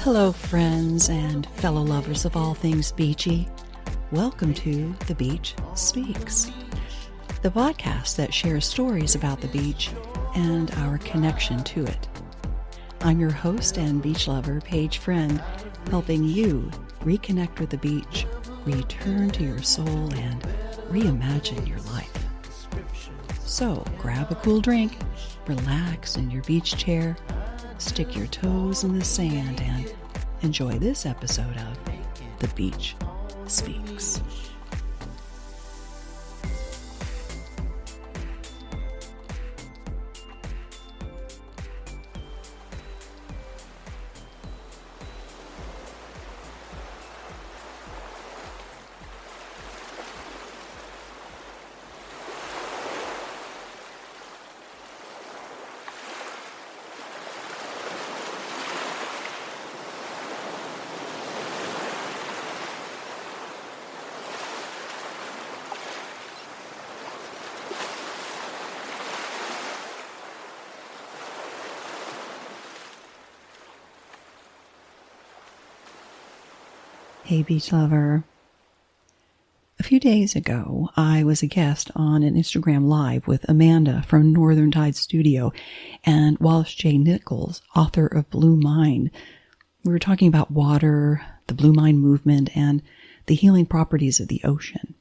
Hello, friends and fellow lovers of all things beachy. Welcome to The Beach Speaks, the podcast that shares stories about the beach and our connection to it. I'm your host and beach lover, Paige Friend, helping you reconnect with the beach, return to your soul, and reimagine your life. So grab a cool drink, relax in your beach chair, stick your toes in the sand, and enjoy this episode of The Beach Speaks. Hey, beach lover. A few days ago, I was a guest on an Instagram Live with Amanda from Northern Tide Studio and Wallace J. Nichols, author of Blue Mind. We were talking about water, the Blue Mind movement, and the healing properties of the ocean.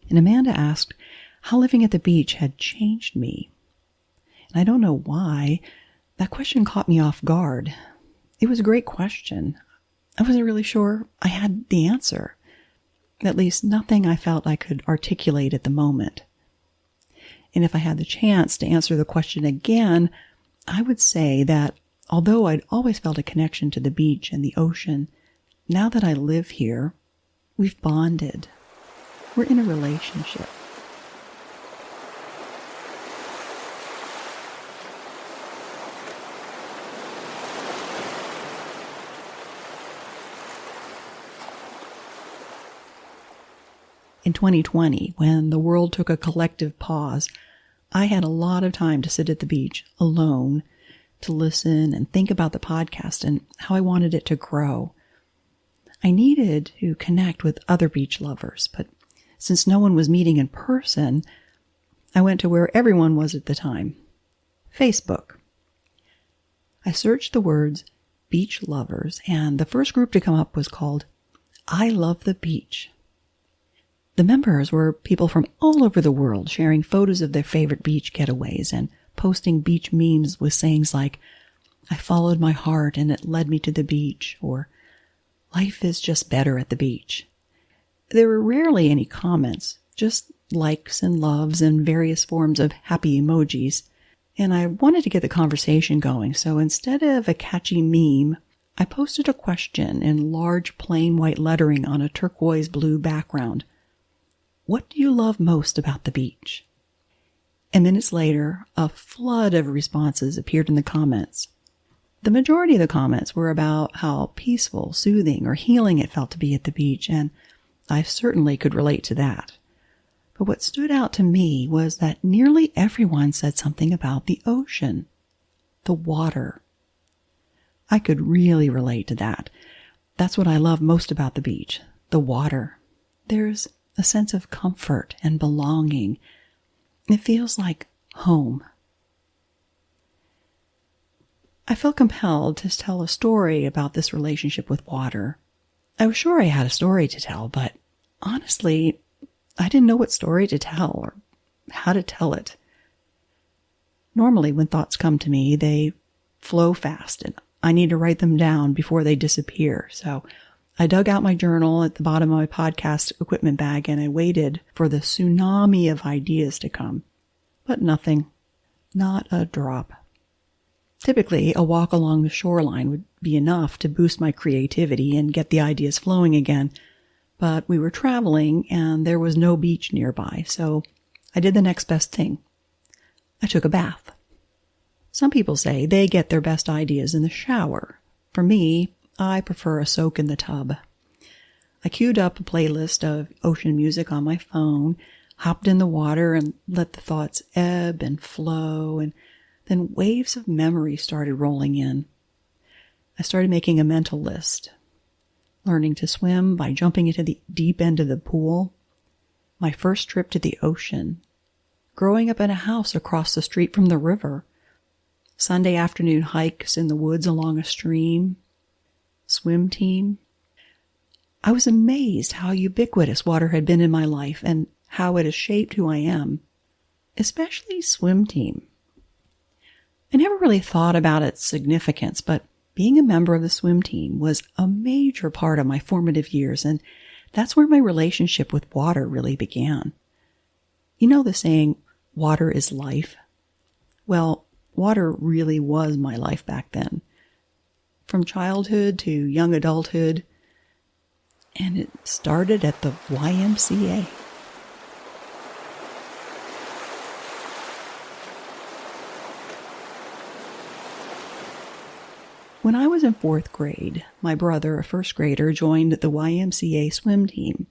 And Amanda asked how living at the beach had changed me. And I don't know why. That question caught me off guard. It was a great question. I wasn't really sure I had the answer. At least nothing I felt I could articulate at the moment. And if I had the chance to answer the question again, I would say that although I'd always felt a connection to the beach and the ocean, now that I live here, we've bonded. We're in a relationship. In 2020, when the world took a collective pause, I had a lot of time to sit at the beach alone, to listen and think about the podcast and how I wanted it to grow. I needed to connect with other beach lovers, but since no one was meeting in person, I went to where everyone was at the time, Facebook. I searched the words beach lovers, and the first group to come up was called I Love the Beach. The members were people from all over the world sharing photos of their favorite beach getaways and posting beach memes with sayings like, I followed my heart and it led me to the beach, or life is just better at the beach. There were rarely any comments, just likes and loves and various forms of happy emojis. And I wanted to get the conversation going, so instead of a catchy meme, I posted a question in large plain white lettering on a turquoise blue background. What do you love most about the beach? And minutes later, a flood of responses appeared in the comments. The majority of the comments were about how peaceful, soothing, or healing it felt to be at the beach, and I certainly could relate to that. But what stood out to me was that nearly everyone said something about the ocean, the water. I could really relate to that. That's what I love most about the beach, the water. There's a sense of comfort and belonging. It feels like home. I felt compelled to tell a story about this relationship with water. I was sure I had a story to tell, but honestly, I didn't know what story to tell or how to tell it. Normally, when thoughts come to me, they flow fast, and I need to write them down before they disappear. So I dug out my journal at the bottom of my podcast equipment bag and I waited for the tsunami of ideas to come. But nothing. Not a drop. Typically, a walk along the shoreline would be enough to boost my creativity and get the ideas flowing again. But we were traveling and there was no beach nearby, so I did the next best thing. I took a bath. Some people say they get their best ideas in the shower. For me, I prefer a soak in the tub. I queued up a playlist of ocean music on my phone, hopped in the water and let the thoughts ebb and flow, and then waves of memory started rolling in. I started making a mental list. Learning to swim by jumping into the deep end of the pool. My first trip to the ocean. Growing up in a house across the street from the river. Sunday afternoon hikes in the woods along a stream. Swim team. I was amazed how ubiquitous water had been in my life and how it has shaped who I am. Especially swim team. I never really thought about its significance, but being a member of the swim team was a major part of my formative years, and that's where my relationship with water really began. You know the saying, water is life? Well, water really was my life back then. From childhood to young adulthood, and it started at the YMCA. When I was in 4th grade, my brother, a first grader, joined the YMCA swim team.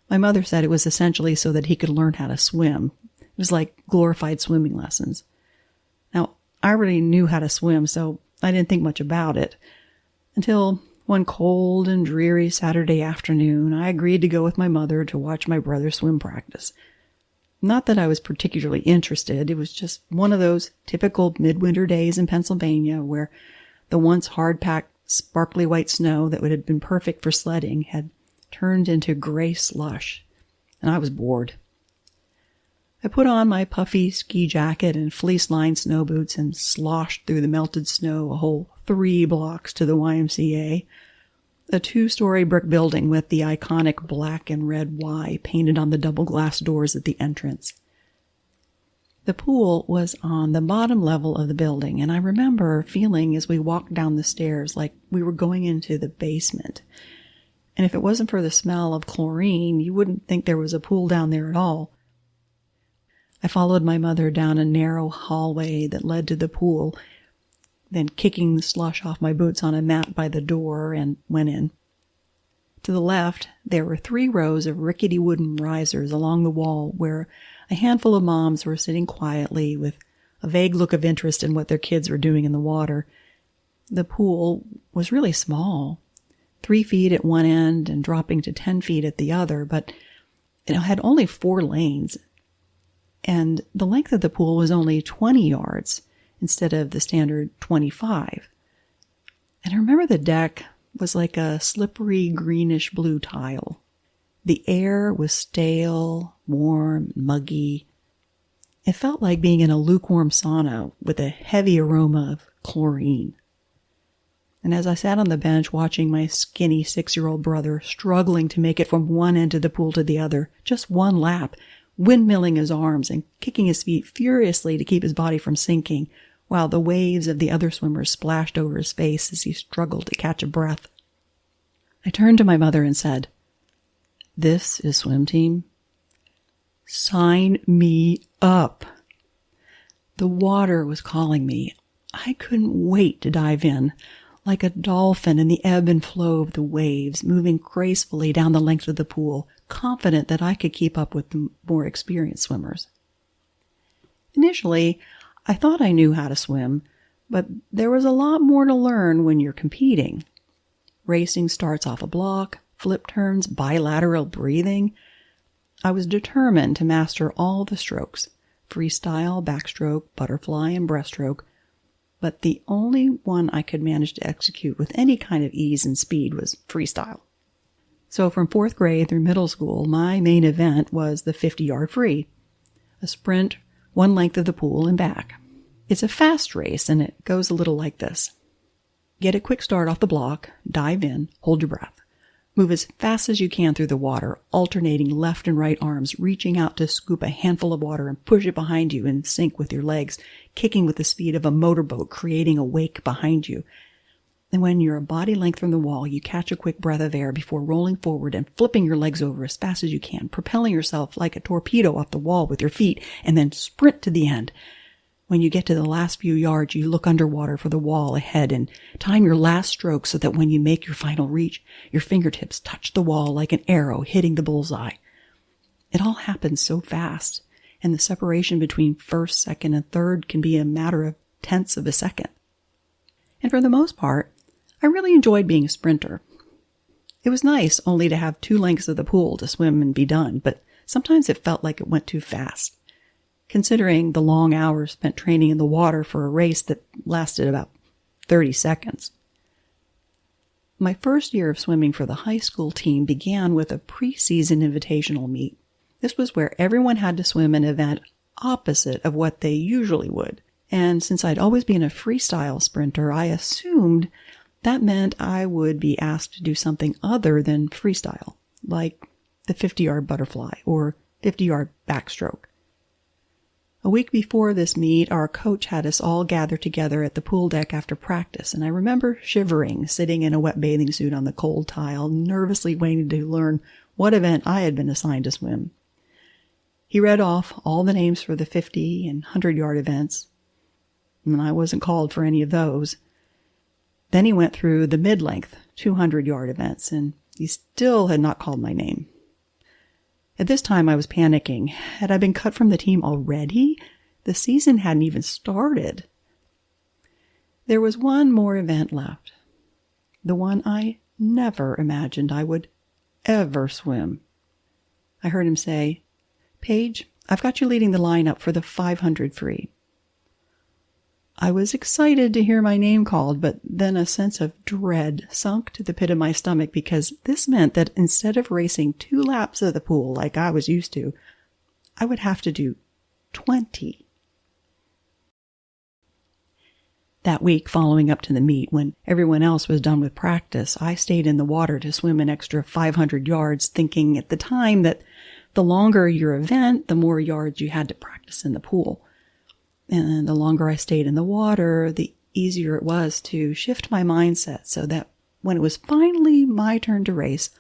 My mother said it was essentially so that he could learn how to swim. It was like glorified swimming lessons. Now, I already knew how to swim, so I didn't think much about it. Until one cold and dreary Saturday afternoon, I agreed to go with my mother to watch my brother swim practice. Not that I was particularly interested. It was just one of those typical midwinter days in Pennsylvania where the once hard-packed, sparkly white snow that would have been perfect for sledding had turned into gray slush, and I was bored. I put on my puffy ski jacket and fleece-lined snow boots and sloshed through the melted snow a whole 3 blocks to the YMCA, a 2-story brick building with the iconic black and red Y painted on the double glass doors at the entrance. The pool was on the bottom level of the building, and I remember feeling as we walked down the stairs like we were going into the basement. And if it wasn't for the smell of chlorine, you wouldn't think there was a pool down there at all. I followed my mother down a narrow hallway that led to the pool, then kicking the slush off my boots on a mat by the door and went in. To the left, there were 3 rows of rickety wooden risers along the wall where a handful of moms were sitting quietly with a vague look of interest in what their kids were doing in the water. The pool was really small, 3 feet at one end and dropping to 10 feet at the other, but it had only 4 lanes, and the length of the pool was only 20 yards instead of the standard 25. And I remember the deck was like a slippery greenish blue tile. The air was stale, warm, muggy. It felt like being in a lukewarm sauna with a heavy aroma of chlorine. And as I sat on the bench watching my skinny 6-year-old brother struggling to make it from one end of the pool to the other, just one lap, windmilling his arms and kicking his feet furiously to keep his body from sinking, while the waves of the other swimmers splashed over his face as he struggled to catch a breath, I turned to my mother and said, "This is swim team? Sign me up." The water was calling me. I couldn't wait to dive in, like a dolphin in the ebb and flow of the waves, moving gracefully down the length of the pool, confident that I could keep up with the more experienced swimmers. Initially, I thought I knew how to swim, but there was a lot more to learn when you're competing. Racing starts off a block, flip turns, bilateral breathing. I was determined to master all the strokes, freestyle, backstroke, butterfly, and breaststroke, but the only one I could manage to execute with any kind of ease and speed was freestyle. So from 4th grade through middle school, my main event was the 50-yard free, a sprint one length of the pool and back. It's a fast race, and it goes a little like this. Get a quick start off the block, dive in, hold your breath. Move as fast as you can through the water, alternating left and right arms, reaching out to scoop a handful of water and push it behind you in sync with your legs, kicking with the speed of a motorboat, creating a wake behind you. And when you're a body length from the wall, you catch a quick breath of air before rolling forward and flipping your legs over as fast as you can, propelling yourself like a torpedo off the wall with your feet, and then sprint to the end. When you get to the last few yards, you look underwater for the wall ahead and time your last stroke so that when you make your final reach, your fingertips touch the wall like an arrow hitting the bullseye. It all happens so fast, and the separation between first, second, and third can be a matter of tenths of a second. And for the most part, I really enjoyed being a sprinter. It was nice only to have 2 lengths of the pool to swim and be done, but sometimes it felt like it went too fast, considering the long hours spent training in the water for a race that lasted about 30 seconds. My first year of swimming for the high school team began with a preseason invitational meet. This was where everyone had to swim an event opposite of what they usually would. And since I'd always been a freestyle sprinter, I assumed that meant I would be asked to do something other than freestyle, like the 50-yard butterfly or 50-yard backstroke. A week before this meet, our coach had us all gathered together at the pool deck after practice, and I remember shivering, sitting in a wet bathing suit on the cold tile, nervously waiting to learn what event I had been assigned to swim. He read off all the names for the 50 and 100-yard events, and I wasn't called for any of those. Then he went through the mid-length 200-yard events, and he still had not called my name. At this time, I was panicking. Had I been cut from the team already? The season hadn't even started. There was one more event left, the one I never imagined I would ever swim. I heard him say, "Paige, I've got you leading the lineup for the 500 free." I was excited to hear my name called, but then a sense of dread sunk to the pit of my stomach because this meant that instead of racing 2 laps of the pool like I was used to, I would have to do 20. That week following up to the meet, when everyone else was done with practice, I stayed in the water to swim an extra 500 yards, thinking at the time that the longer your event, the more yards you had to practice in the pool. And the longer I stayed in the water, the easier it was to shift my mindset so that when it was finally my turn to race,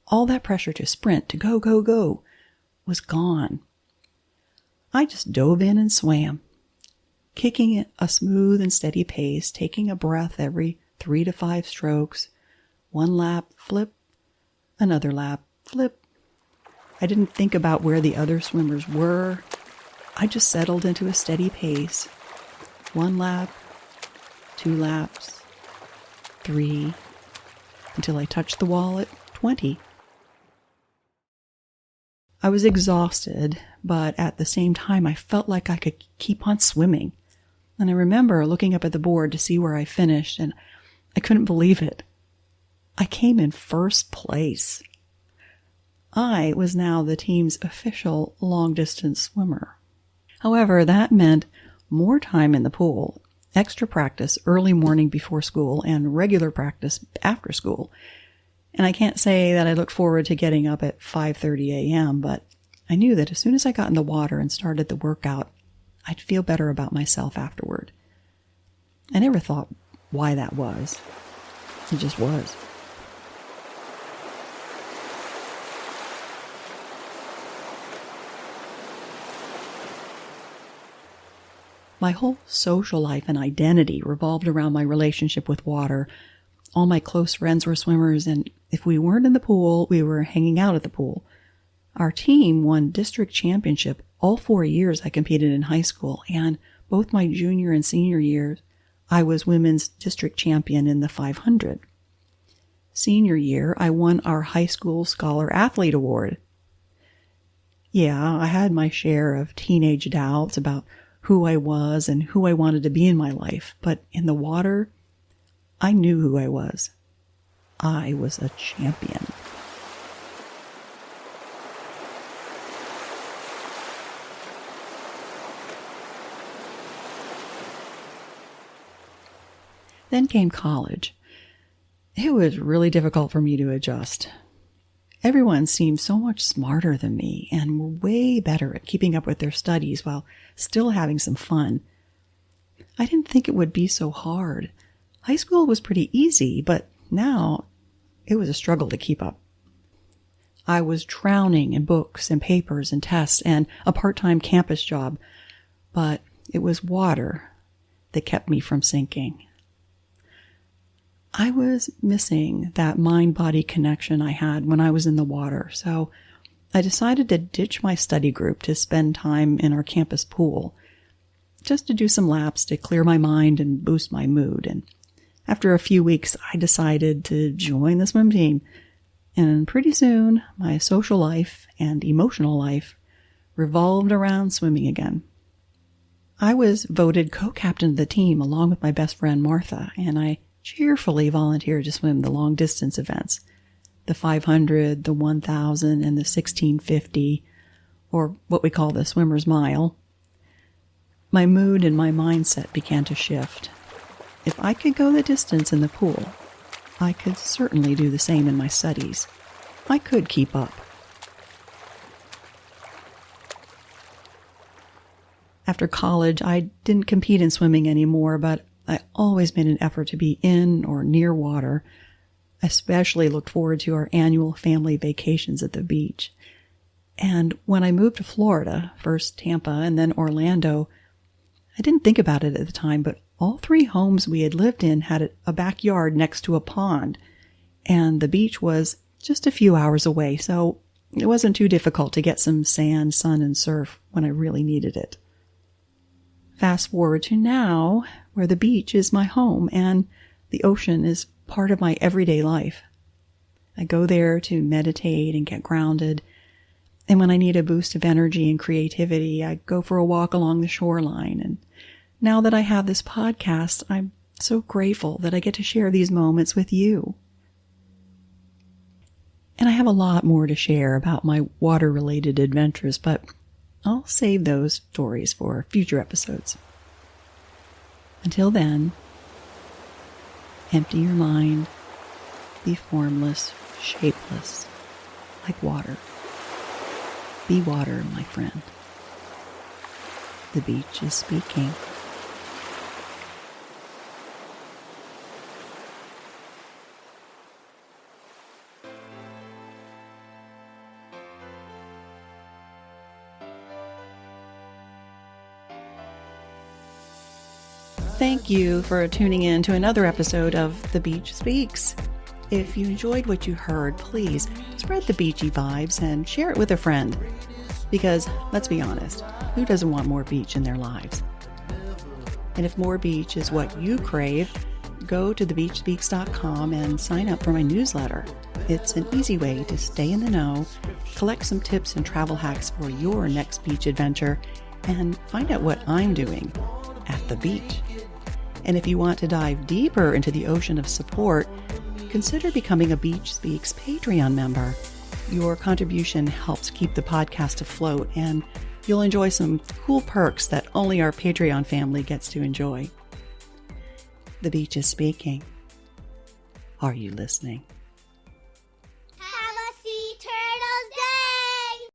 all that pressure to sprint, to go, go, go, was gone. I just dove in and swam, kicking at a smooth and steady pace, taking a breath every 3 to 5 strokes. 1 lap, flip. Another lap, flip. I didn't think about where the other swimmers were. I just settled into a steady pace. 1 lap, 2 laps, 3, until I touched the wall at 20. I was exhausted, but at the same time I felt like I could keep on swimming. And I remember looking up at the board to see where I finished, and I couldn't believe it. I came in first place. I was now the team's official long-distance swimmer. However, that meant more time in the pool, extra practice early morning before school, and regular practice after school. And I can't say that I looked forward to getting up at 5:30 a.m., but I knew that as soon as I got in the water and started the workout, I'd feel better about myself afterward. I never thought why that was. It just was. My whole social life and identity revolved around my relationship with water. All my close friends were swimmers, and if we weren't in the pool, we were hanging out at the pool. Our team won district championship all 4 years I competed in high school, and both my junior and senior years, I was women's district champion in the 500. Senior year, I won our high school Scholar Athlete Award. Yeah, I had my share of teenage doubts about who I was and who I wanted to be in my life, but in the water, I knew who I was. I was a champion. Then came college. It was really difficult for me to adjust. Everyone seemed so much smarter than me and were way better at keeping up with their studies while still having some fun. I didn't think it would be so hard. High school was pretty easy, but now it was a struggle to keep up. I was drowning in books and papers and tests and a part-time campus job, but it was water that kept me from sinking. I was missing that mind-body connection I had when I was in the water, so I decided to ditch my study group to spend time in our campus pool, just to do some laps to clear my mind and boost my mood. And After a few weeks, I decided to join the swim team. And pretty soon, my social life and emotional life revolved around swimming again. I was voted co-captain of the team along with my best friend Martha, and I cheerfully volunteered to swim the long-distance events, the 500, the 1,000, and the 1,650, or what we call the swimmer's mile. My mood and my mindset began to shift. If I could go the distance in the pool, I could certainly do the same in my studies. I could keep up. After college, I didn't compete in swimming anymore, but I always made an effort to be in or near water. I especially looked forward to our annual family vacations at the beach. And when I moved to Florida, first Tampa and then Orlando, I didn't think about it at the time, but all 3 homes we had lived in had a backyard next to a pond, and the beach was just a few hours away, so it wasn't too difficult to get some sand, sun, and surf when I really needed it. Fast forward to now, where the beach is my home and the ocean is part of my everyday life. I go there to meditate and get grounded, and when I need a boost of energy and creativity, I go for a walk along the shoreline. And now that I have this podcast, I'm so grateful that I get to share these moments with you. And I have a lot more to share about my water-related adventures, but I'll save those stories for future episodes. Until then, empty your mind, be formless, shapeless, like water. Be water, my friend. The beach is speaking. Thank you for tuning in to another episode of The Beach Speaks. If you enjoyed what you heard, please spread the beachy vibes and share it with a friend. Because, let's be honest, who doesn't want more beach in their lives? And if more beach is what you crave, go to thebeachspeaks.com and sign up for my newsletter. It's an easy way to stay in the know, collect some tips and travel hacks for your next beach adventure, and find out what I'm doing at the beach. And if you want to dive deeper into the ocean of support, consider becoming a Beach Speaks Patreon member. Your contribution helps keep the podcast afloat, and you'll enjoy some cool perks that only our Patreon family gets to enjoy. The beach is speaking. Are you listening?